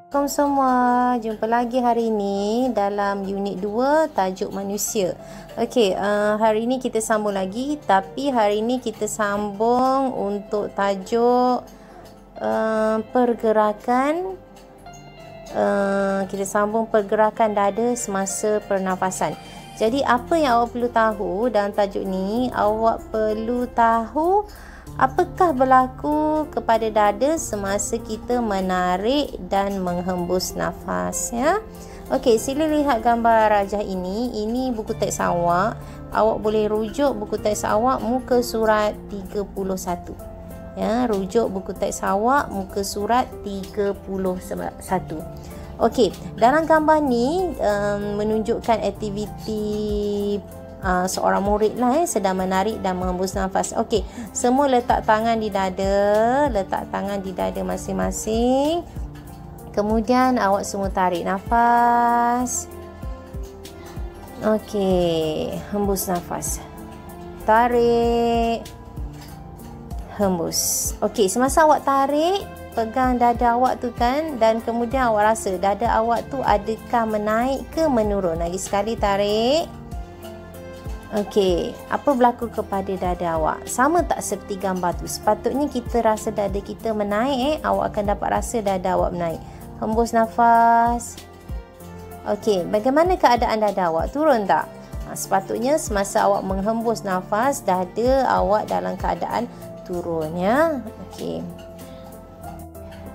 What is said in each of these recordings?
Assalamualaikum semua, jumpa lagi hari ini dalam unit 2 tajuk manusia. Okey, hari ini kita sambung lagi, tapi hari ini kita sambung untuk tajuk pergerakan. Kita sambung pergerakan dada semasa pernafasan. Jadi apa yang awak perlu tahu dalam tajuk ni? Awak perlu tahu apakah berlaku kepada dada semasa kita menarik dan menghembus nafas, ya. Okey, sila lihat gambar rajah ini. Ini buku teks awak. Awak boleh rujuk buku teks awak muka surat 31. Ya, rujuk buku teks awak muka surat 31. Okey, dalam gambar ni menunjukkan aktiviti seorang murid lah sedang menarik dan menghembus nafas. Okey, semua letak tangan di dada masing-masing. Kemudian awak semua tarik nafas. Okey, hembus nafas. Tarik, hembus. Okey, semasa awak tarik, pegang dada awak tu kan, dan kemudian awak rasa dada awak tu adakah menaik ke menurun. Lagi sekali tarik. Okey, apa berlaku kepada dada awak? Sama tak seperti gambar tu? Sepatutnya kita rasa dada kita menaik, awak akan dapat rasa dada awak menaik. Hembus nafas. Okey, bagaimana keadaan dada awak? Turun tak? Sepatutnya semasa awak menghembus nafas, dada awak dalam keadaan turun, ya. Okey.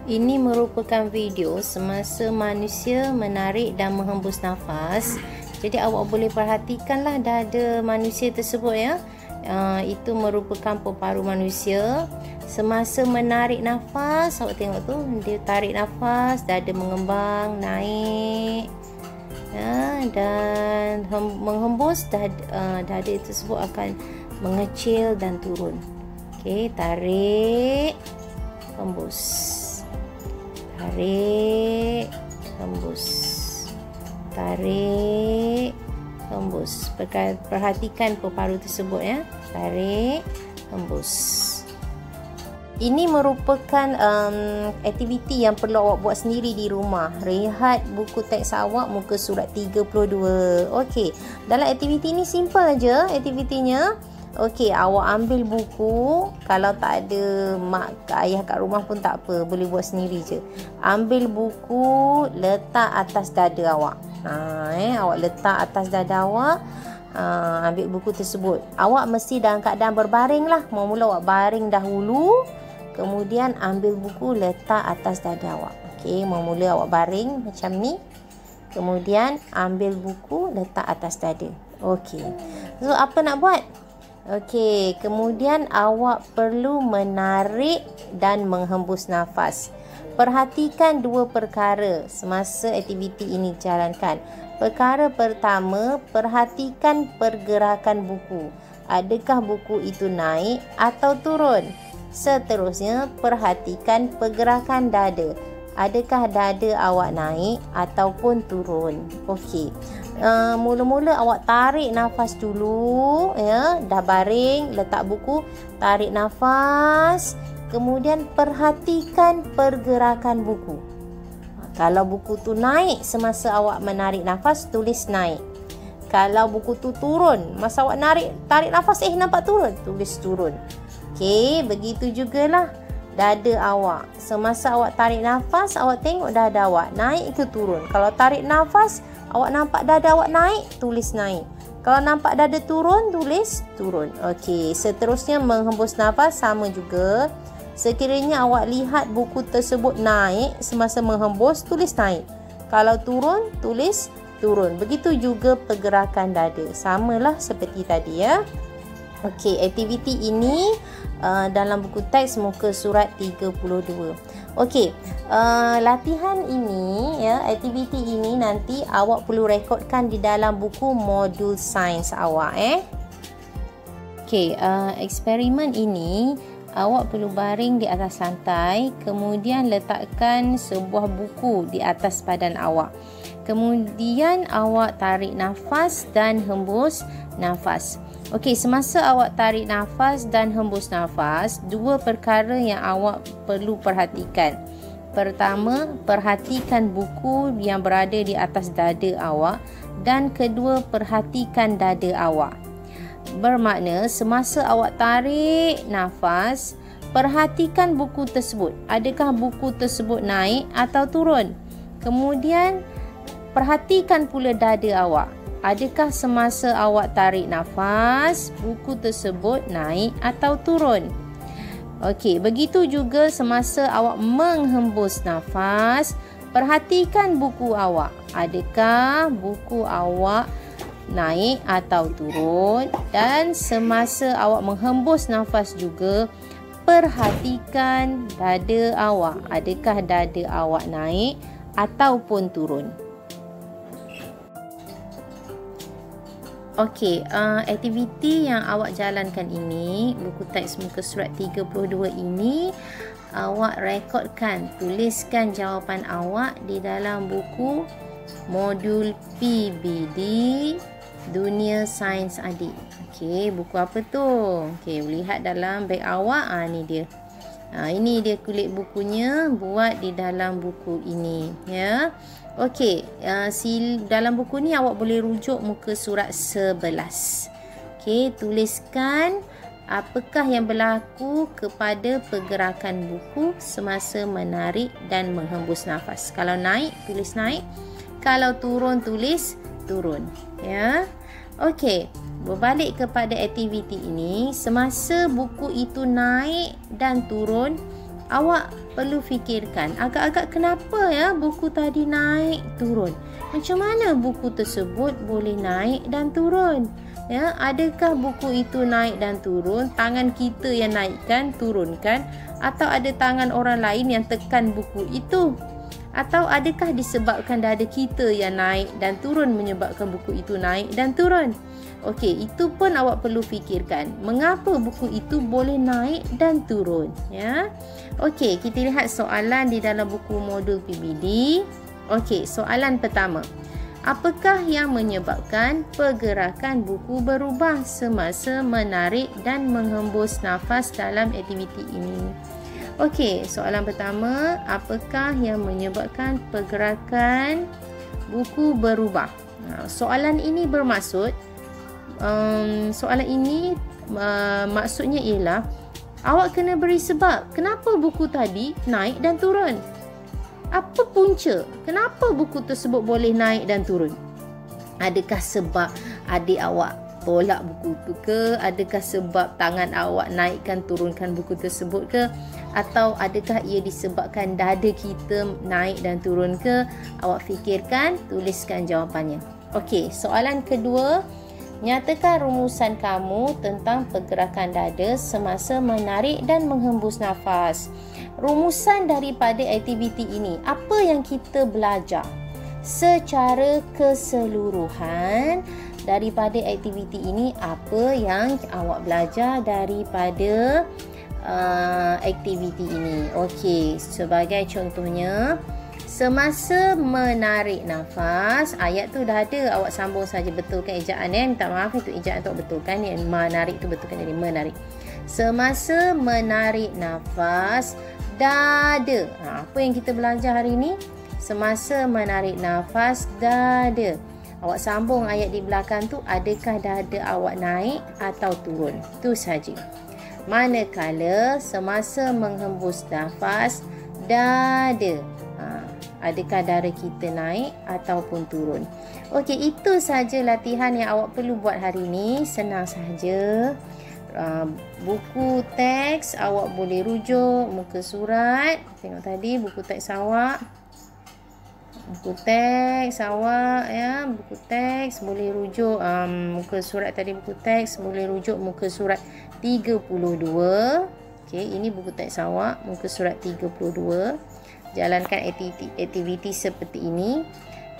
Ini merupakan video semasa manusia menarik dan menghembus nafas. Jadi awak boleh perhatikanlah dada manusia tersebut, ya. Itu merupakan paru manusia. Semasa menarik nafas, awak tengok tu, dia tarik nafas, dada mengembang, naik, ya, dan menghembus, dada tersebut akan mengecil dan turun. Okey, tarik, hembus. Tarik, hembus. Tarik, hembus. Perhatikan paru tersebut, ya. Tarik, hembus. Ini merupakan aktiviti yang perlu awak buat sendiri di rumah. Rehat buku teks awak muka surat 32. Okey, dalam aktiviti ni simple aja aktivitinya. Okey, awak ambil buku. Kalau tak ada mak ayah kat rumah pun tak apa, boleh buat sendiri je. Ambil buku, letak atas dada awak. Awak letak atas dada awak. Ambil buku tersebut. Awak mesti dalam keadaan berbaring lah. Mula-mula awak baring dahulu, kemudian ambil buku, letak atas dada awak. Okey, mula-mula awak baring macam ni, kemudian ambil buku, letak atas dada. Okey, so apa nak buat? Okey, kemudian awak perlu menarik dan menghembus nafas. Perhatikan dua perkara semasa aktiviti ini dijalankan. Perkara pertama, perhatikan pergerakan buku. Adakah buku itu naik atau turun? Seterusnya, perhatikan pergerakan dada. Adakah dada awak naik ataupun turun? Okey. Mula-mula awak tarik nafas dulu, ya. Dah baring, letak buku, tarik nafas, kemudian perhatikan pergerakan buku. Kalau buku tu naik semasa awak menarik nafas, tulis naik. Kalau buku tu turun masa awak tarik nafas, nampak turun, tulis turun. Okey, begitu jugalah dada awak. Semasa awak tarik nafas, awak tengok dada awak naik ke turun. Kalau tarik nafas, awak nampak dada awak naik, tulis naik. Kalau nampak dada turun, tulis turun. Okey, seterusnya menghembus nafas sama juga. Sekiranya awak lihat buku tersebut naik semasa menghembus, tulis naik. Kalau turun, tulis turun. Begitu juga pergerakan dada. Samalah seperti tadi, ya. Okey, aktiviti ini dalam buku teks muka surat 32. Okey, latihan ini, ya, aktiviti ini nanti awak perlu rekodkan di dalam buku modul sains awak, Okey, eksperimen ini awak perlu baring di atas lantai, kemudian letakkan sebuah buku di atas badan awak. Kemudian awak tarik nafas dan hembus nafas. Okey, semasa awak tarik nafas dan hembus nafas, dua perkara yang awak perlu perhatikan. Pertama, perhatikan buku yang berada di atas dada awak, dan kedua, perhatikan dada awak. Bermakna semasa awak tarik nafas, perhatikan buku tersebut. Adakah buku tersebut naik atau turun? Kemudian perhatikan pula dada awak. Adakah semasa awak tarik nafas, buku tersebut naik atau turun? Okey, begitu juga semasa awak menghembus nafas, perhatikan buku awak. Adakah buku awak naik atau turun? Dan semasa awak menghembus nafas juga, perhatikan dada awak. Adakah dada awak naik ataupun turun? Okey, aktiviti yang awak jalankan ini, buku teks muka surat 32 ini, awak rekodkan, tuliskan jawapan awak di dalam buku modul PBD Dunia Sains Adik. Okey, buku apa tu? Okey, lihat dalam beg awak, ni dia. Ini dia kulit bukunya, buat di dalam buku ini, ya. Okey, dalam buku ni awak boleh rujuk muka surat 11. Okey, tuliskan apakah yang berlaku kepada pergerakan buku semasa menarik dan menghembus nafas. Kalau naik, tulis naik. Kalau turun, tulis turun, ya. Okey, berbalik kepada aktiviti ini, semasa buku itu naik dan turun, awak perlu fikirkan agak-agak kenapa ya buku tadi naik turun. Macam mana buku tersebut boleh naik dan turun? Ya, adakah buku itu naik dan turun, tangan kita yang naikkan, turunkan, atau ada tangan orang lain yang tekan buku itu? Atau adakah disebabkan dada kita yang naik dan turun menyebabkan buku itu naik dan turun? Okey, itu pun awak perlu fikirkan. Mengapa buku itu boleh naik dan turun, ya? Okey, kita lihat soalan di dalam buku modul PBD. Okey, soalan pertama. Apakah yang menyebabkan pergerakan buku berubah semasa menarik dan menghembus nafas dalam aktiviti ini? Okey, soalan pertama, apakah yang menyebabkan pergerakan buku berubah? Soalan ini bermaksud, maksudnya ialah awak kena beri sebab kenapa buku tadi naik dan turun. Apa punca? Kenapa buku tersebut boleh naik dan turun? Adakah sebab adik awak tolak buku itu ke? Adakah sebab tangan awak naikkan turunkan buku tersebut ke? Atau adakah ia disebabkan dada kita naik dan turun ke? Awak fikirkan, tuliskan jawapannya. Okey, soalan kedua. Nyatakan rumusan kamu tentang pergerakan dada semasa menarik dan menghembus nafas. Rumusan daripada aktiviti ini, apa yang kita belajar secara keseluruhan daripada aktiviti ini? Apa yang awak belajar daripada aktiviti ini? Okey, sebagai contohnya, semasa menarik nafas, ayat tu dah ada, awak sambung saja, betulkan ejaan minta maaf itu ejaan tu betulkan, yang menarik tu betulkan jadi menarik. Semasa menarik nafas, dada. Apa yang kita belajar hari ini? Semasa menarik nafas, dada. Awak sambung ayat di belakang tu, adakah dada awak naik atau turun? Tu saja. Manakala semasa menghembus nafas, dada. Adakah dada kita naik ataupun turun? Okey, itu saja latihan yang awak perlu buat hari ini. Senang saja. Buku teks awak boleh rujuk muka surat. Tengok tadi buku teks awak. Buku teks awak, ya, buku teks boleh rujuk muka surat tadi, buku teks boleh rujuk muka surat 32. Okey, ini buku teks awak muka surat 32. Jalankan aktiviti seperti ini.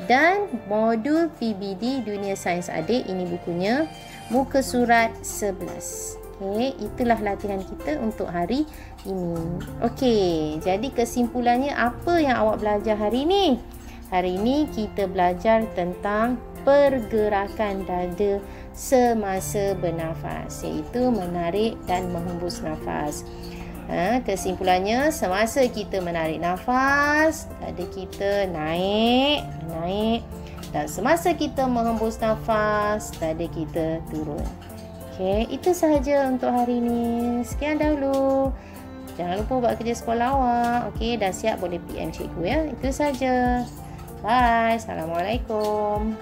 Dan modul PBD Dunia Sains Adik, ini bukunya, muka surat 11. Okey, itulah latihan kita untuk hari ini. Okey, jadi kesimpulannya apa yang awak belajar hari ini? Hari ini kita belajar tentang pergerakan dada semasa bernafas, iaitu menarik dan menghembus nafas. Kesimpulannya, semasa kita menarik nafas, dada kita naik. Dan semasa kita menghembus nafas, dada kita turun. Okey, itu sahaja untuk hari ini. Sekian dahulu. Jangan lupa buat kerja sekolah awak. Okey, dah siap boleh PM cikgu ya. Itu sahaja. Bye. Assalamualaikum.